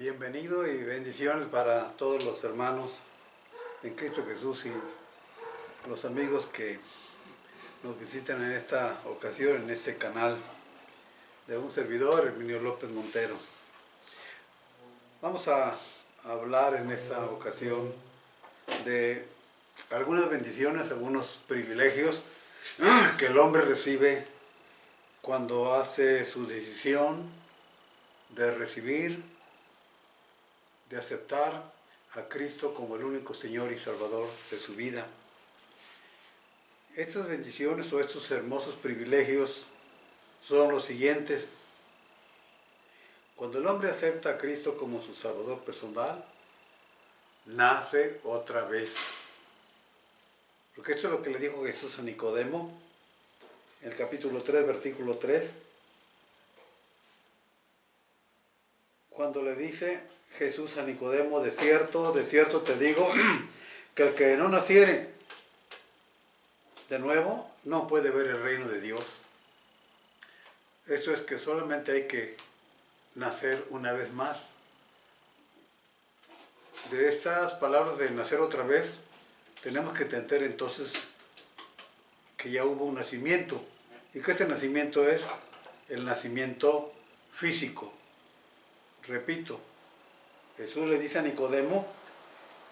Bienvenido y bendiciones para todos los hermanos en Cristo Jesús y los amigos que nos visitan en esta ocasión, en este canal de un servidor, Herminio López Montero. Vamos a hablar en esta ocasión de algunas bendiciones, algunos privilegios que el hombre recibe cuando hace su decisión de recibir, de aceptar a Cristo como el único Señor y Salvador de su vida. Estas bendiciones o estos hermosos privilegios son los siguientes. Cuando el hombre acepta a Cristo como su Salvador personal, nace otra vez. Porque esto es lo que le dijo Jesús a Nicodemo, en el capítulo 3, versículo 3, cuando le dice Jesús a Nicodemo: de cierto te digo, que el que no naciere de nuevo no puede ver el reino de Dios. Esto es que solamente hay que nacer una vez más. De estas palabras de nacer otra vez, tenemos que entender entonces que ya hubo un nacimiento, y que este nacimiento es el nacimiento físico. Repito, Jesús le dice a Nicodemo,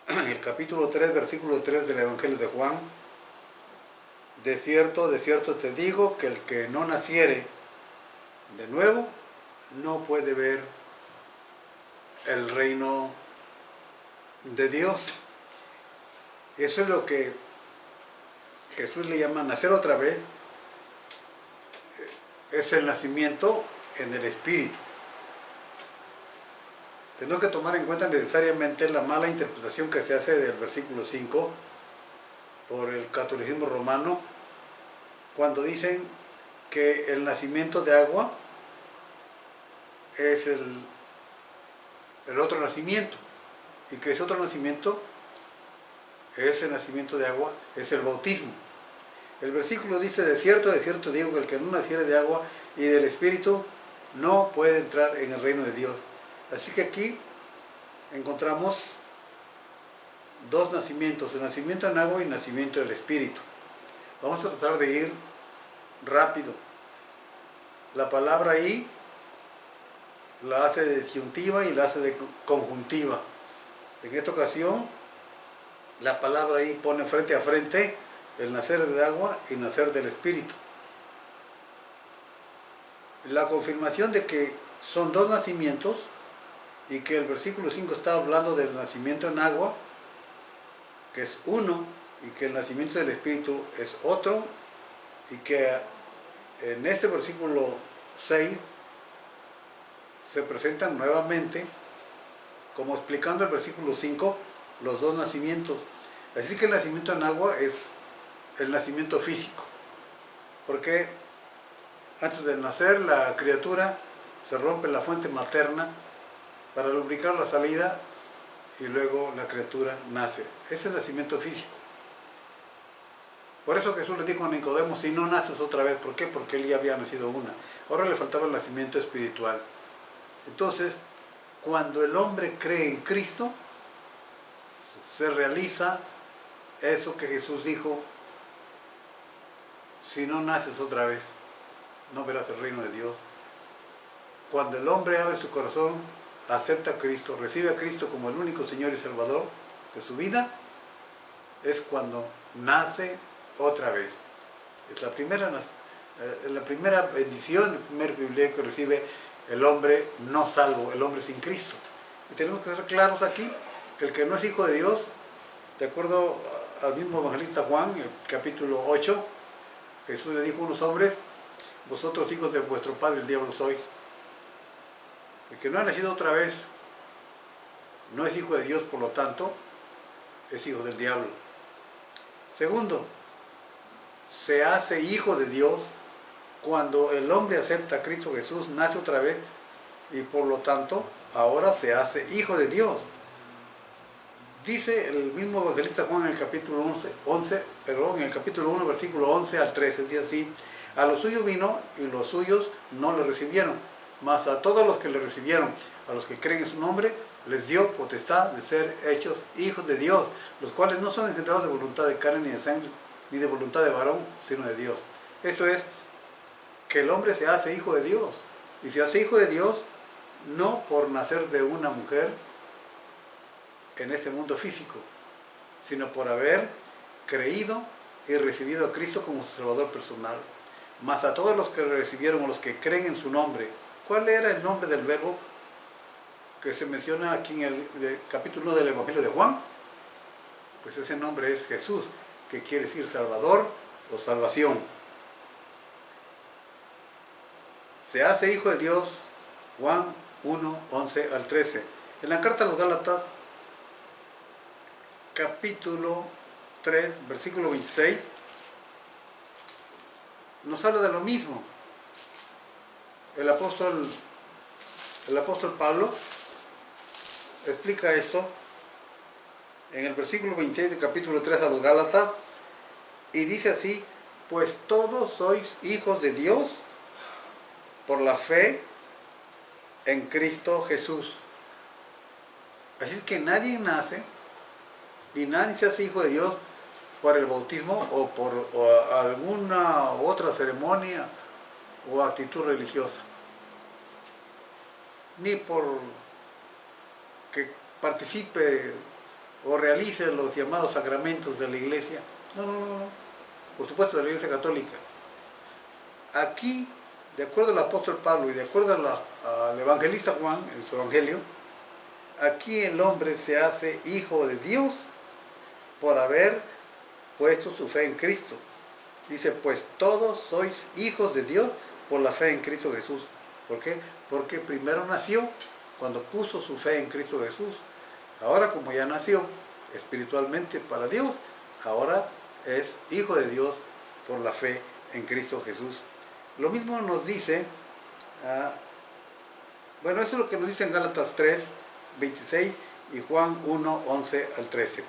en el capítulo 3, versículo 3 del Evangelio de Juan: de cierto te digo, que el que no naciere de nuevo no puede ver el reino de Dios. Eso es lo que Jesús le llama nacer otra vez. Es el nacimiento en el Espíritu. Tenemos que tomar en cuenta necesariamente la mala interpretación que se hace del versículo 5 por el catolicismo romano, cuando dicen que el nacimiento de agua es el otro nacimiento, y que ese otro nacimiento, ese nacimiento de agua, es el bautismo. El versículo dice: de cierto digo, que el que no naciere de agua y del Espíritu no puede entrar en el reino de Dios. Así que aquí encontramos dos nacimientos: el nacimiento en agua y el nacimiento del Espíritu. Vamos a tratar de ir rápido. La palabra ahí la hace de disyuntiva y la hace de conjuntiva. En esta ocasión, la palabra ahí pone frente a frente el nacer de agua y nacer del Espíritu. La confirmación de que son dos nacimientos, y que el versículo 5 está hablando del nacimiento en agua, que es uno, y que el nacimiento del Espíritu es otro, y que en este versículo 6 se presentan nuevamente, como explicando el versículo 5, los dos nacimientos. Así que el nacimiento en agua es el nacimiento físico, porque antes de nacer la criatura se rompe la fuente materna para lubricar la salida, y luego la criatura nace. Ese es el nacimiento físico. Por eso Jesús le dijo a Nicodemo: si no naces otra vez. ¿Por qué? Porque él ya había nacido una. Ahora le faltaba el nacimiento espiritual. Entonces, cuando el hombre cree en Cristo, se realiza eso que Jesús dijo: si no naces otra vez, no verás el reino de Dios. Cuando el hombre abre su corazón, acepta a Cristo, recibe a Cristo como el único Señor y Salvador de su vida, es cuando nace otra vez. Es la primera bendición, el primer privilegio que recibe el hombre no salvo, el hombre sin Cristo. Y tenemos que ser claros aquí, que el que no es hijo de Dios, de acuerdo al mismo evangelista Juan, en el capítulo 8, Jesús le dijo a unos hombres: vosotros hijos de vuestro padre el diablo sois. El que no ha nacido otra vez no es hijo de Dios, por lo tanto es hijo del diablo. Segundo, se hace hijo de Dios cuando el hombre acepta a Cristo Jesús, nace otra vez, y por lo tanto ahora se hace hijo de Dios. Dice el mismo evangelista Juan en el capítulo 1, versículo 11 al 13, dice así: a los suyos vino y los suyos no le recibieron, mas a todos los que le recibieron, a los que creen en su nombre, les dio potestad de ser hechos hijos de Dios, los cuales no son engendrados de voluntad de carne ni de sangre, ni de voluntad de varón, sino de Dios. Esto es, que el hombre se hace hijo de Dios, y se hace hijo de Dios no por nacer de una mujer en este mundo físico, sino por haber creído y recibido a Cristo como su Salvador personal. Mas a todos los que recibieron, o los que creen en su nombre. ¿Cuál era el nombre del verbo que se menciona aquí en el capítulo 1 del Evangelio de Juan? Pues ese nombre es Jesús, que quiere decir Salvador o salvación. Se hace hijo de Dios, Juan 1, 11 al 13. En la carta a los Gálatas, capítulo 3, versículo 26, nos habla de lo mismo. El apóstol Pablo explica esto en el versículo 26 del capítulo 3 a los Gálatas, y dice así: pues todos sois hijos de Dios por la fe en Cristo Jesús. Así es que nadie nace y nadie se hace hijo de Dios por el bautismo o por alguna otra ceremonia o actitud religiosa, ni por que participe o realice los llamados sacramentos de la iglesia. No, no, no, no. Por supuesto, de la iglesia católica. Aquí, de acuerdo al apóstol Pablo y de acuerdo al evangelista Juan, en su evangelio, aquí el hombre se hace hijo de Dios por haber puesto su fe en Cristo. Dice, pues todos sois hijos de Dios por la fe en Cristo Jesús. ¿Por qué? Porque primero nació cuando puso su fe en Cristo Jesús. Ahora, como ya nació espiritualmente para Dios, ahora es hijo de Dios por la fe en Cristo Jesús. Lo mismo nos dice, bueno, eso es lo que nos dice en Gálatas 3, 26 y Juan 1, 11 al 13.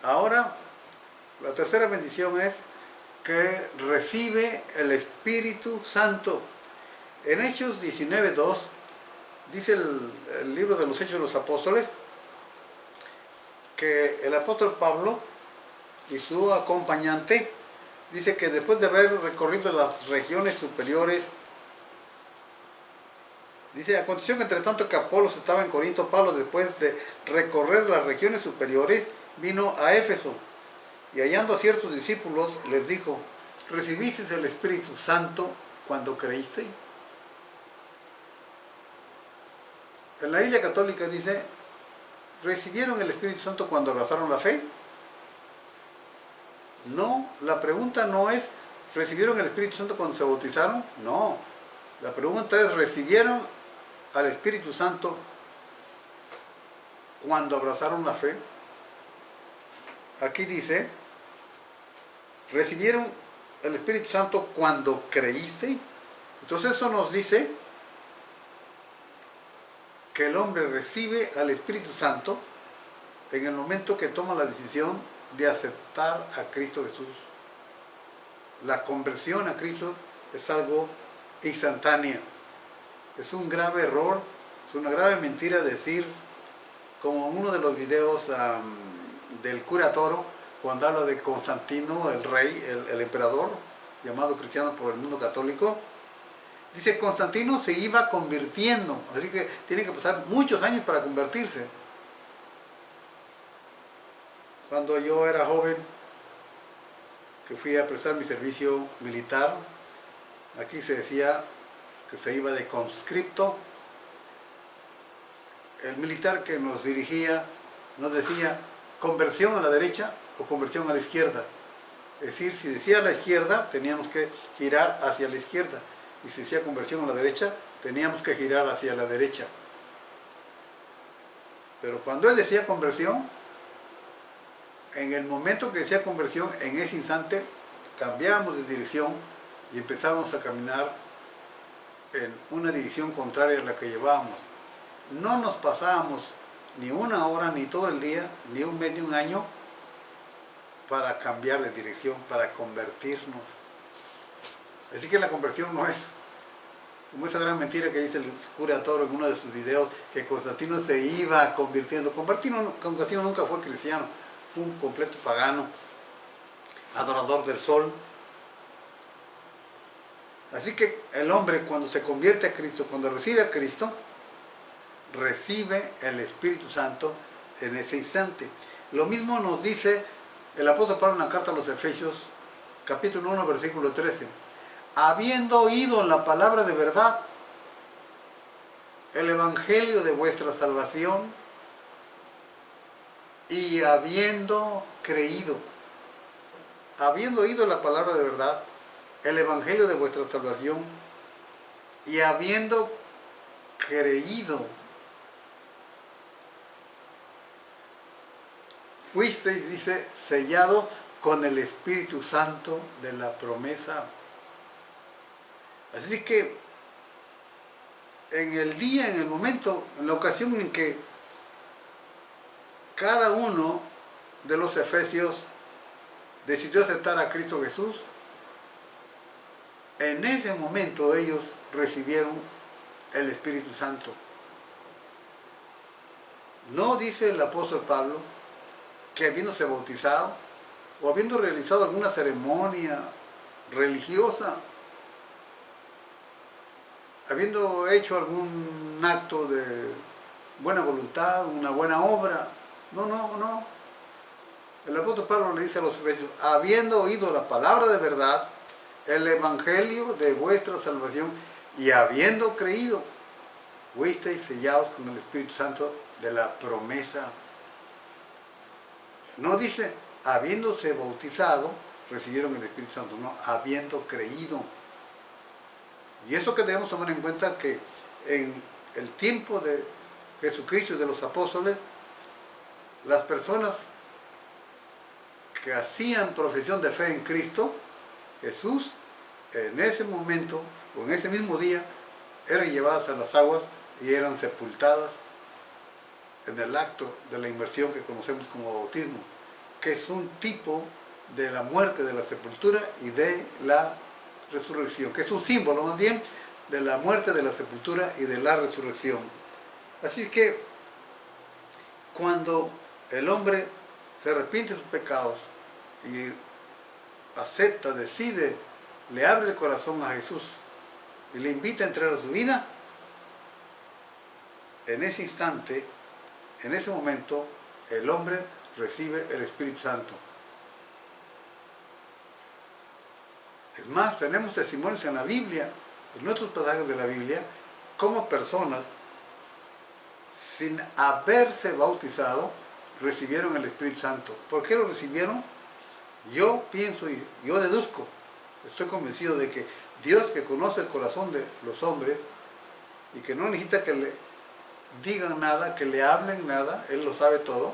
Ahora, la tercera bendición es que recibe el Espíritu Santo. En Hechos 19, 2, dice el libro de los Hechos de los Apóstoles, que el apóstol Pablo y su acompañante, dice que después de haber recorrido las regiones superiores, dice, aconteció que entre tanto que Apolos estaba en Corinto, Pablo, después de recorrer las regiones superiores, vino a Éfeso, y hallando a ciertos discípulos, les dijo, ¿recibisteis el Espíritu Santo cuando creísteis? En la Iglesia Católica dice, ¿recibieron el Espíritu Santo cuando abrazaron la fe? No, la pregunta no es, ¿recibieron el Espíritu Santo cuando se bautizaron? No, la pregunta es, ¿recibieron al Espíritu Santo cuando abrazaron la fe? Aquí dice, ¿recibieron el Espíritu Santo cuando creíste? Entonces eso nos dice que el hombre recibe al Espíritu Santo en el momento que toma la decisión de aceptar a Cristo Jesús. La conversión a Cristo es algo instantáneo. Es un grave error, es una grave mentira decir, como uno de los videos del cura Toro, cuando habla de Constantino, el rey, el emperador, llamado cristiano por el mundo católico, dice, Constantino se iba convirtiendo, así que tiene que pasar muchos años para convertirse. Cuando yo era joven, que fui a prestar mi servicio militar, aquí se decía que se iba de conscripto. El militar que nos dirigía nos decía conversión a la derecha o conversión a la izquierda. Es decir, si decía a la izquierda, teníamos que girar hacia la izquierda. Y si decía conversión a la derecha, teníamos que girar hacia la derecha. Pero cuando él decía conversión, en el momento que decía conversión, en ese instante, cambiábamos de dirección y empezábamos a caminar en una dirección contraria a la que llevábamos. No nos pasábamos ni una hora, ni todo el día, ni un mes, ni un año, para cambiar de dirección, para convertirnos. Así que la conversión no es Como esa gran mentira que dice el cura Toro en uno de sus videos, que Constantino se iba convirtiendo. Constantino nunca fue cristiano, fue un completo pagano, adorador del sol. Así que el hombre, cuando se convierte a Cristo, cuando recibe a Cristo, recibe el Espíritu Santo en ese instante. Lo mismo nos dice el apóstol Pablo en la carta a los Efesios, capítulo 1, versículo 13. Habiendo oído la palabra de verdad, el evangelio de vuestra salvación, y habiendo creído, habiendo oído la palabra de verdad, el evangelio de vuestra salvación, y habiendo creído, fuisteis, dice, sellados con el Espíritu Santo de la promesa. Así que en el día, en el momento, en la ocasión en que cada uno de los efesios decidió aceptar a Cristo Jesús, en ese momento ellos recibieron el Espíritu Santo. No dice el apóstol Pablo que habiéndose bautizado o habiendo realizado alguna ceremonia religiosa, habiendo hecho algún acto de buena voluntad, una buena obra. No. El apóstol Pablo le dice a los efesios, habiendo oído la palabra de verdad, el evangelio de vuestra salvación, y habiendo creído, fuisteis sellados con el Espíritu Santo de la promesa. No dice, habiéndose bautizado, recibieron el Espíritu Santo, no, habiendo creído. Y eso que debemos tomar en cuenta, que en el tiempo de Jesucristo y de los apóstoles, las personas que hacían profesión de fe en Cristo Jesús, en ese momento o en ese mismo día, eran llevadas a las aguas y eran sepultadas en el acto de la inmersión que conocemos como bautismo, que es un tipo de la muerte, de la sepultura y de la resurrección, que es un símbolo más bien de la muerte, de la sepultura y de la resurrección. Así que cuando el hombre se arrepiente de sus pecados y acepta, decide, le abre el corazón a Jesús y le invita a entregar su vida, en ese instante, en ese momento, el hombre recibe el Espíritu Santo. Es más, tenemos testimonios en la Biblia, en nuestros pasajes de la Biblia, como personas, sin haberse bautizado, recibieron el Espíritu Santo. ¿Por qué lo recibieron? Yo pienso y yo deduzco, estoy convencido de que Dios, que conoce el corazón de los hombres y que no necesita que le digan nada, que le hablen nada, Él lo sabe todo.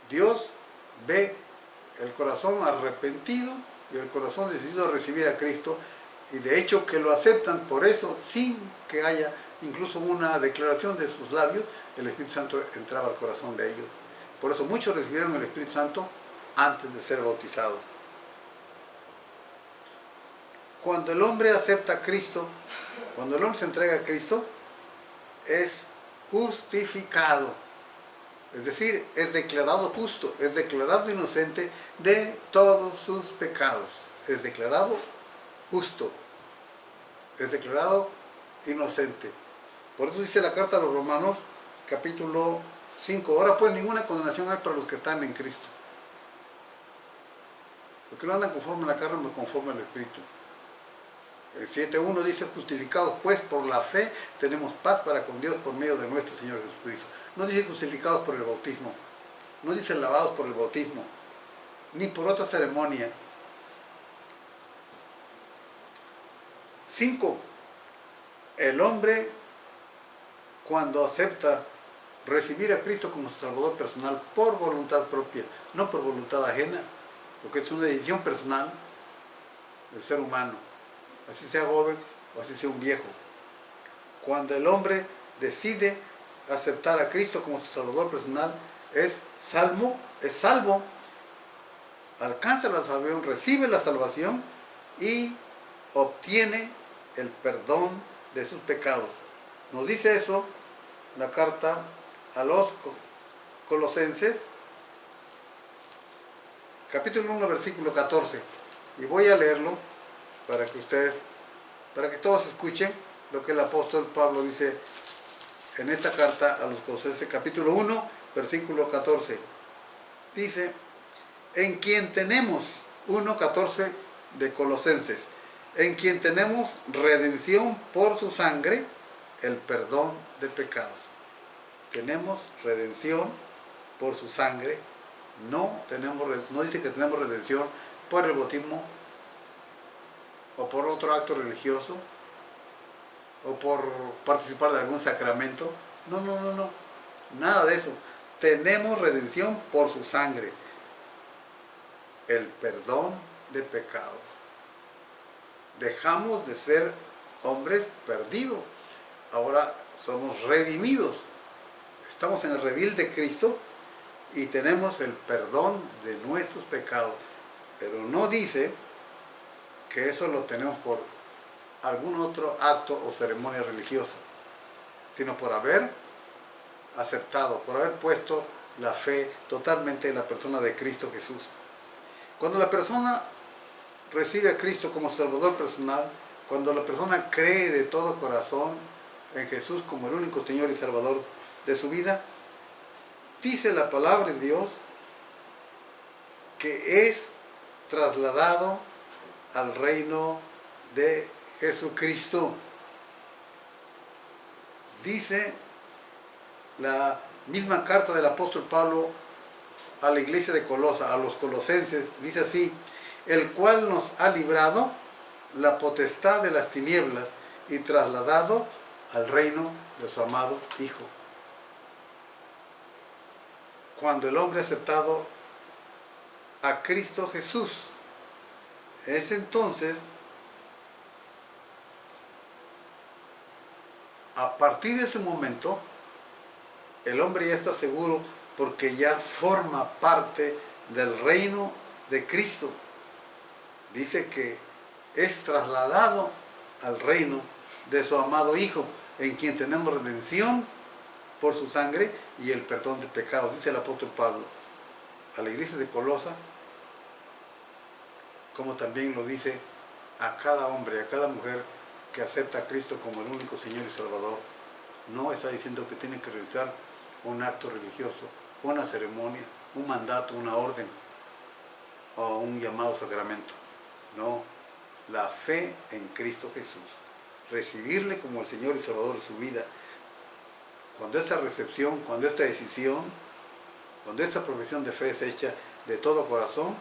Dios ve el corazón arrepentido y el corazón decidido a recibir a Cristo, y de hecho que lo aceptan. Por eso, sin que haya incluso una declaración de sus labios, el Espíritu Santo entraba al corazón de ellos. Por eso muchos recibieron el Espíritu Santo antes de ser bautizados. Cuando el hombre acepta a Cristo, cuando el hombre se entrega a Cristo, es justificado. Es decir, es declarado justo, es declarado inocente de todos sus pecados. Es declarado justo, es declarado inocente. Por eso dice la carta a los Romanos, capítulo 5. Ahora pues ninguna condenación hay para los que están en Cristo. Los que no andan conforme a la carne, no conforme al Espíritu. El 7.1 dice, justificados pues por la fe tenemos paz para con Dios por medio de nuestro Señor Jesucristo. No dice justificados por el bautismo, no dice lavados por el bautismo, ni por otra ceremonia. 5. El hombre, cuando acepta recibir a Cristo como su Salvador personal por voluntad propia, no por voluntad ajena, porque es una decisión personal del ser humano, así sea joven o así sea un viejo. Cuando el hombre decide aceptar a Cristo como su Salvador personal, es salvo, alcanza la salvación, recibe la salvación y obtiene el perdón de sus pecados. Nos dice eso la carta a los Colosenses, capítulo 1, versículo 14. Y voy a leerlo para que todos escuchen lo que el apóstol Pablo dice en esta carta a los Colosenses, capítulo 1, versículo 14. Dice, en quien tenemos, 1:14 de Colosenses, en quien tenemos redención por su sangre, el perdón de pecados. Tenemos redención por su sangre, no dice que tenemos redención por el bautismo o por otro acto religioso o por participar de algún sacramento. No, nada de eso. Tenemos redención por su sangre, el perdón de pecados. Dejamos de ser hombres perdidos, ahora somos redimidos. Estamos en el redil de Cristo y tenemos el perdón de nuestros pecados. Pero no dice que eso lo tenemos por algún otro acto o ceremonia religiosa, sino por haber aceptado, por haber puesto la fe totalmente en la persona de Cristo Jesús. Cuando la persona recibe a Cristo como Salvador personal, cuando la persona cree de todo corazón en Jesús como el único Señor y Salvador de su vida, dice la palabra de Dios que es trasladado al reino de Jesucristo. Dice la misma carta del apóstol Pablo a la iglesia de Colosa, a los colosenses, dice así, el cual nos ha librado la potestad de las tinieblas y trasladado al reino de su amado Hijo. Cuando el hombre ha aceptado a Cristo Jesús, es entonces, a partir de ese momento, el hombre ya está seguro porque ya forma parte del reino de Cristo. Dice que es trasladado al reino de su amado Hijo, en quien tenemos redención por su sangre y el perdón de pecados. Dice el apóstol Pablo a la iglesia de Colosa, como también lo dice a cada hombre, a cada mujer que acepta a Cristo como el único Señor y Salvador. No está diciendo que tiene que realizar un acto religioso, una ceremonia, un mandato, una orden o un llamado sacramento. No, la fe en Cristo Jesús, recibirle como el Señor y Salvador de su vida. Cuando esta recepción, cuando esta decisión, cuando esta profesión de fe es hecha de todo corazón,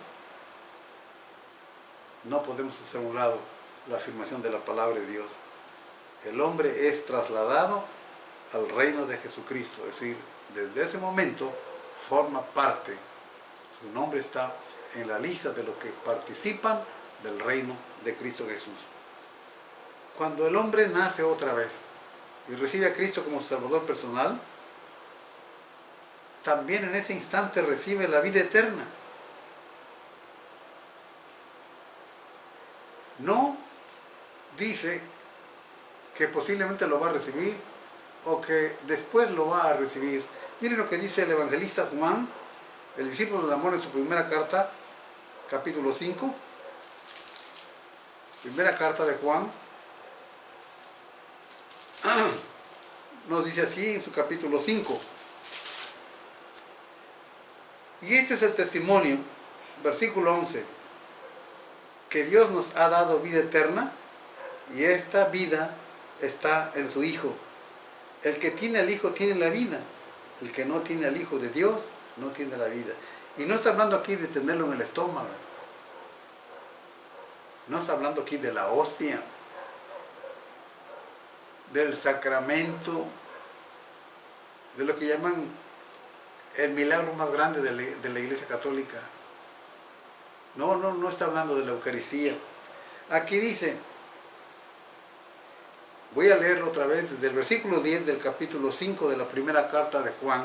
no podemos hacer a un lado la afirmación de la palabra de Dios. El hombre es trasladado al reino de Jesucristo, es decir, desde ese momento forma parte, su nombre está en la lista de los que participan del reino de Cristo Jesús. Cuando el hombre nace otra vez y recibe a Cristo como su Salvador personal, también en ese instante recibe la vida eterna. No dice que posiblemente lo va a recibir o que después lo va a recibir. Miren lo que dice el evangelista Juan, el discípulo del amor, en su primera carta, capítulo 5, primera carta de Juan, nos dice así en su capítulo 5. Y este es el testimonio, versículo 11, que Dios nos ha dado vida eterna y esta vida está en su Hijo. El que tiene al Hijo tiene la vida, el que no tiene al Hijo de Dios no tiene la vida. Y no está hablando aquí de tenerlo en el estómago, no está hablando aquí de la hostia, del sacramento, de lo que llaman el milagro más grande de la Iglesia Católica. No está hablando de la Eucaristía. Aquí dice, voy a leerlo otra vez desde el versículo 10 del capítulo 5 de la primera carta de Juan,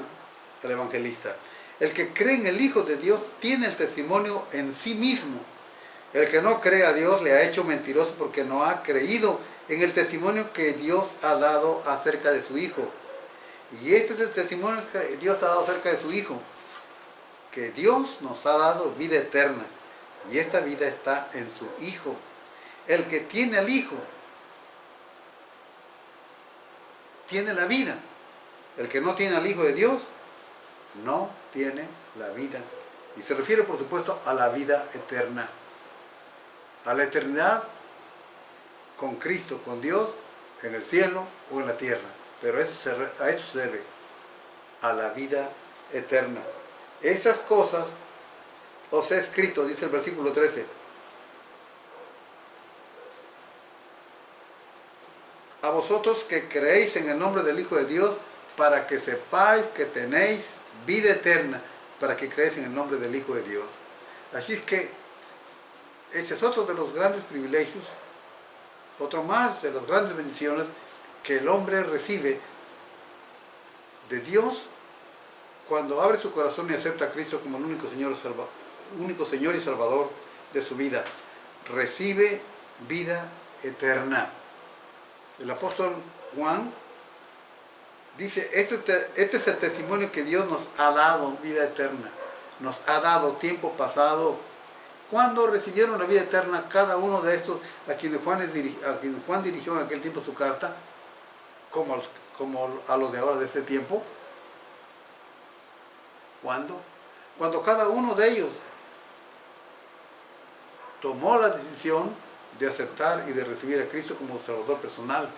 el evangelista. El que cree en el Hijo de Dios tiene el testimonio en sí mismo. El que no cree a Dios le ha hecho mentiroso porque no ha creído en el testimonio que Dios ha dado acerca de su Hijo. Y este es el testimonio que Dios ha dado acerca de su Hijo, que Dios nos ha dado vida eterna, y esta vida está en su Hijo. El que tiene al Hijo tiene la vida. El que no tiene al Hijo de Dios no tiene la vida. Y se refiere, por supuesto, a la vida eterna, a la eternidad con Cristo, con Dios, en el cielo o en la tierra. Pero a eso se debe, a la vida eterna. Esas cosas os he escrito, dice el versículo 13, a vosotros que creéis en el nombre del Hijo de Dios, para que sepáis que tenéis vida eterna, para que creáis en el nombre del Hijo de Dios. Así es que ese es otro de los grandes privilegios, otro más de las grandes bendiciones que el hombre recibe de Dios cuando abre su corazón y acepta a Cristo como el único Señor y Salvador de su vida. Recibe vida eterna. El apóstol Juan dice, este es el testimonio que Dios nos ha dado, vida eterna. Nos ha dado tiempo pasado. Cuando recibieron la vida eterna cada uno de estos a quienes Juan dirigió en aquel tiempo su carta, como a los de ahora de este tiempo? ¿Cuándo? Cuando cada uno de ellos tomó la decisión de aceptar y de recibir a Cristo como Salvador personal.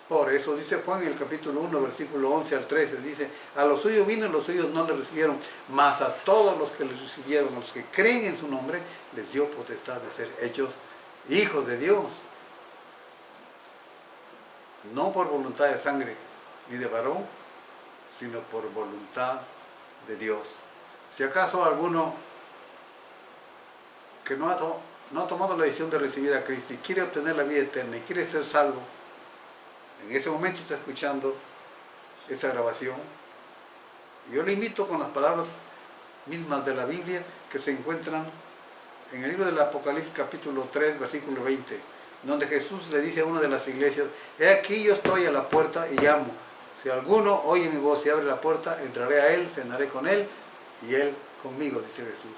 Por eso dice Juan en el capítulo 1, versículo 11 al 13, dice, a los suyos vino y los suyos no le recibieron, mas a todos los que le recibieron, a los que creen en su nombre, les dio potestad de ser hechos hijos de Dios. No por voluntad de sangre ni de varón, sino por voluntad de Dios. Si acaso alguno que no ha tomado la decisión de recibir a Cristo y quiere obtener la vida eterna y quiere ser salvo, en ese momento está escuchando esa grabación, yo le invito con las palabras mismas de la Biblia que se encuentran en el libro del Apocalipsis capítulo 3, versículo 20, donde Jesús le dice a una de las iglesias, he aquí yo estoy a la puerta y llamo. Si alguno oye mi voz y abre la puerta, entraré a él, cenaré con él y él conmigo, dice Jesús.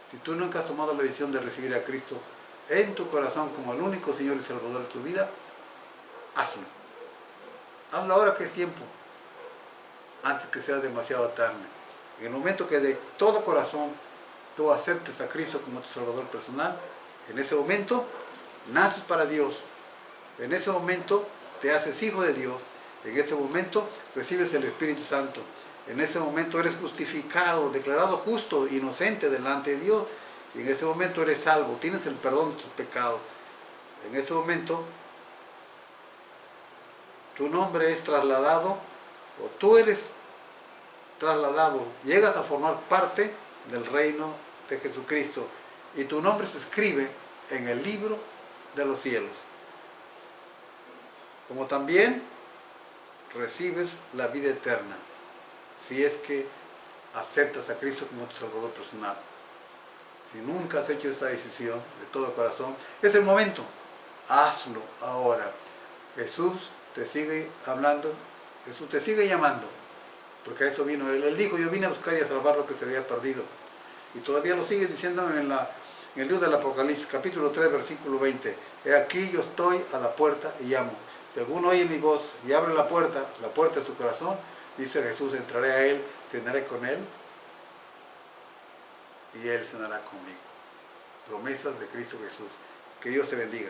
Si tú nunca has tomado la decisión de recibir a Cristo en tu corazón como el único Señor y Salvador de tu vida, hazlo. Hazlo ahora que es tiempo, antes que sea demasiado tarde. En el momento que de todo corazón tú aceptes a Cristo como tu Salvador personal, en ese momento naces para Dios. En ese momento te haces hijo de Dios. En ese momento recibes el Espíritu Santo. En ese momento eres justificado, declarado justo, inocente delante de Dios. Y en ese momento eres salvo, tienes el perdón de tus pecados. En ese momento tu nombre es trasladado, o tú eres trasladado, llegas a formar parte del reino de Jesucristo. Y tu nombre se escribe en el libro de los cielos. Como también recibes la vida eterna, si es que aceptas a Cristo como tu Salvador personal. Si nunca has hecho esa decisión de todo corazón, es el momento, hazlo ahora. Jesús te sigue hablando, Jesús te sigue llamando, porque a eso vino Él. Él dijo, yo vine a buscar y a salvar lo que se había perdido. Y todavía lo sigue diciendo en el libro del Apocalipsis, capítulo 3, versículo 20. He aquí yo estoy a la puerta y llamo. Si alguno oye mi voz y abre la puerta de su corazón, dice Jesús, entraré a él, cenaré con él y él cenará conmigo. Promesas de Cristo Jesús. Que Dios te bendiga.